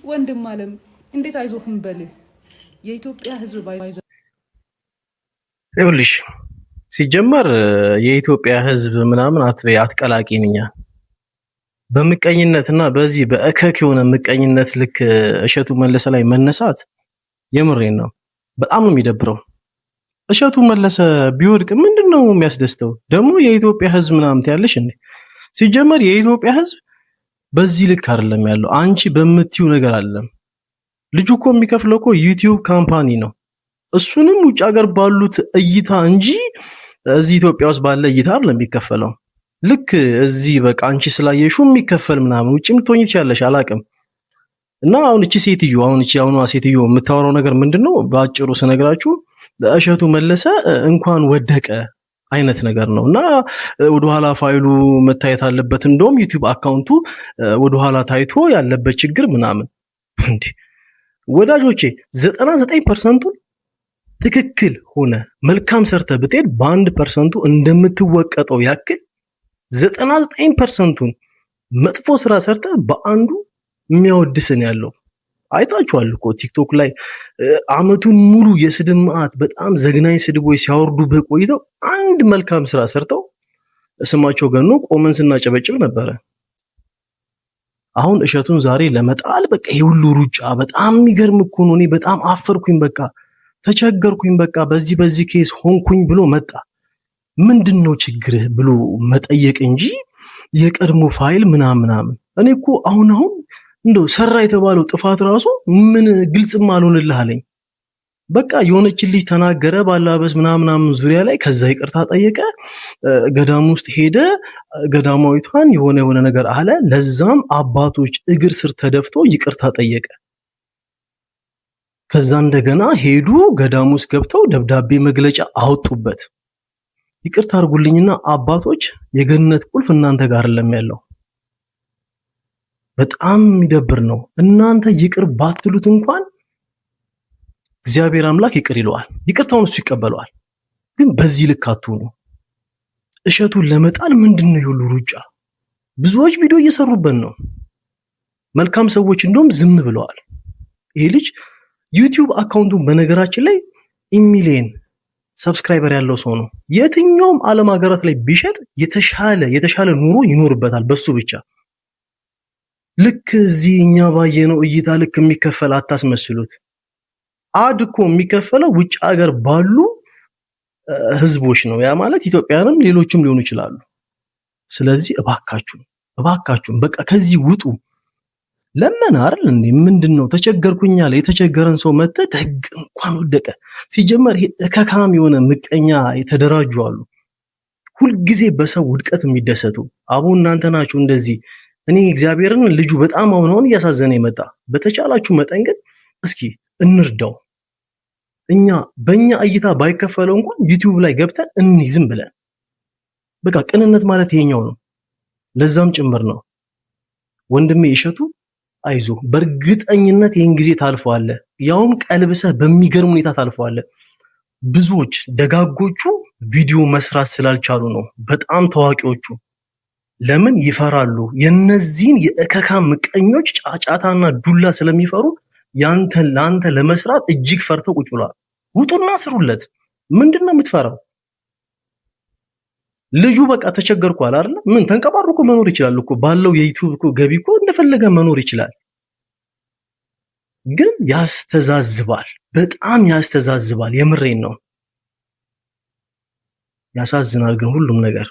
ወንድም አለም እንዴት አይዞህም በል የኢትዮጵያ ህዝብ ባይዘ ይኸውልሽ ሲጀመር የኢትዮጵያ ህዝብ ምናምን አትቀላቂንኛ በምቀኝነትና በዚህ በእከክ የሆነ ምቀኝነት ልክ እሸቱ መለሰ ላይ መነሳት የምሬን ነው። በጣም ነው የሚደብረው። እሸቱ መለሰ ቢወድቅ ምንድነው የሚያስደስተው? ደግሞ የኢትዮጵያ ህዝብ ምናምን ያለሽ እንዴ? ሲጀመር የኢትዮጵያ ህዝብ በዚህ ልክ አይደለም ያለው። አንቺ በምትዩ ነገር አይደለም። ልጁ እኮ የሚከፍለው እኮ ዩቲዩብ ካምፓኒ ነው። እሱንም ውጭ ሀገር ባሉት እይታ እንጂ እዚህ ኢትዮጵያ ውስጥ ባለ እይታ አይደለም የሚከፈለው። ልክ እዚህ በቃ አንቺ ስላየሽው የሚከፈል ምናምን ውጭ ምትሆኚ ትችያለሽ፣ አላቅም። እና አሁን እቺ አሁኗ ሴትዮ የምታወራው ነገር ምንድነው? በአጭሩ ስነግራችሁ እሸቱ መለሰ እንኳን ወደቀ አይነት ነገር ነው። እና ወደኋላ ፋይሉ መታየት አለበት። እንደውም ዩቲዩብ አካውንቱ ወደኋላ ታይቶ ያለበት ችግር ምናምን እንዴ ወዳጆቼ 99% ትክክል ሆነ መልካም ሰርተ ብትሄድ በ1% እንደምትወቀጠው ያክል 99% መጥፎ ስራ ሰርተ በአንዱ የሚያወድስን ያለው አይታችኋል እኮ ቲክቶክ ላይ አመቱን ሙሉ የስድብ መዓት በጣም ዘግናኝ ስድቦች ሲያወርዱ በቆይተው አንድ መልካም ስራ ሰርተው ስማቸው ገኖ ቆመን ስናጨበጭብ ነበረ። አሁን እሸቱን ዛሬ ለመጣል በቃ ይሁሉ ሩጫ በጣም የሚገርም እኮ ነው። እኔ በጣም አፈርኩኝ፣ በቃ ተቸገርኩኝ፣ በቃ በዚህ ኬስ ሆንኩኝ ብሎ መጣ። ምንድነው ችግርህ ብሎ መጠየቅ እንጂ የቀድሞ ፋይል ምናምን እኔ እኮ አሁን እንደው ሰራ የተባለው ጥፋት ራሱ ምን ግልጽም አልሆንልህ አለኝ። በቃ የሆነች ልጅ ተናገረ ባላበስ ምናምን ዙሪያ ላይ ከዛ ይቅርታ ጠየቀ። ገዳም ውስጥ ሄደ፣ ገዳማዊቷን የሆነ ነገር አለ። ለዛም አባቶች እግር ስር ተደፍቶ ይቅርታ ጠየቀ። ከዛ እንደገና ሄዱ ገዳም ውስጥ ገብተው ደብዳቤ መግለጫ አወጡበት። ይቅርታ አድርጉልኝና አባቶች የገነት ቁልፍ እናንተ ጋር አይደለም ያለው። በጣም የሚደብር ነው። እናንተ ይቅር ባትሉት እንኳን እግዚአብሔር አምላክ ይቅር ይለዋል። ይቅርታውን እሱ ይቀበለዋል። ግን በዚህ ልክ አትሁኑ። እሸቱን ለመጣል ምንድነው ይሁሉ ሩጫ? ብዙዎች ቪዲዮ እየሰሩበት ነው። መልካም ሰዎች እንደውም ዝም ብለዋል። ይሄ ልጅ ዩቲዩብ አካውንቱን በነገራችን ላይ ሚሊየን ሰብስክራይበር ያለው ሰው ነው። የትኛውም ዓለም ሀገራት ላይ ቢሸጥ የተሻለ ኑሮ ይኖርበታል በሱ ብቻ። ልክ እዚህ እኛ ባየነው እይታ ልክ የሚከፈል አታስመስሉት። አድ እኮ የሚከፈለው ውጭ ሀገር ባሉ ህዝቦች ነው። ያ ማለት ኢትዮጵያንም ሌሎችም ሊሆኑ ይችላሉ። ስለዚህ እባካችሁ በቃ ከዚህ ውጡ። ለምን አይደል እንዴ? ምንድነው ተቸገርኩኝ ያለ የተቸገረን ሰው መተ ደግ እንኳን ወደቀ። ሲጀመር ከካም የሆነ ምቀኛ የተደራጁ አሉ፣ ሁልጊዜ በሰው ውድቀት የሚደሰቱ። አቦ እናንተ ናችሁ እንደዚህ። እኔ እግዚአብሔርን ልጁ በጣም አሁን እያሳዘነ ይመጣ። በተቻላችሁ መጠን ግን እስኪ እንርዳው። በእኛ እይታ ባይከፈለው እንኳን ዩቲዩብ ላይ ገብተን እንይዝም ብለን በቃ ቅንነት ማለት ይሄኛው ነው። ለዛም ጭምር ነው ወንድሜ እሸቱ አይዞ፣ በእርግጠኝነት ይሄን ጊዜ ታልፈዋለህ። ያውም ቀልብሰህ በሚገርም ሁኔታ ታልፈዋለህ። ብዙዎች ደጋጎቹ ቪዲዮ መስራት ስላልቻሉ ነው። በጣም ታዋቂዎቹ ለምን ይፈራሉ? የነዚህን የእከካም ምቀኞች ጫጫታና ዱላ ስለሚፈሩ ለአንተ ለመስራት እጅግ ፈርተው ቁጭ ብለዋል። ውጡና ስሩለት። ምንድነው የምትፈራው? ልጁ በቃ ተቸገርኳል አይደል? ምን ተንቀባሩ እኮ መኖር ይችላል እኮ ባለው የዩቲዩብ እኮ ገቢ እኮ እንደፈለገ መኖር ይችላል። ግን ያስተዛዝባል፣ በጣም ያስተዛዝባል። የምሬን ነው። ያሳዝናል ግን ሁሉም ነገር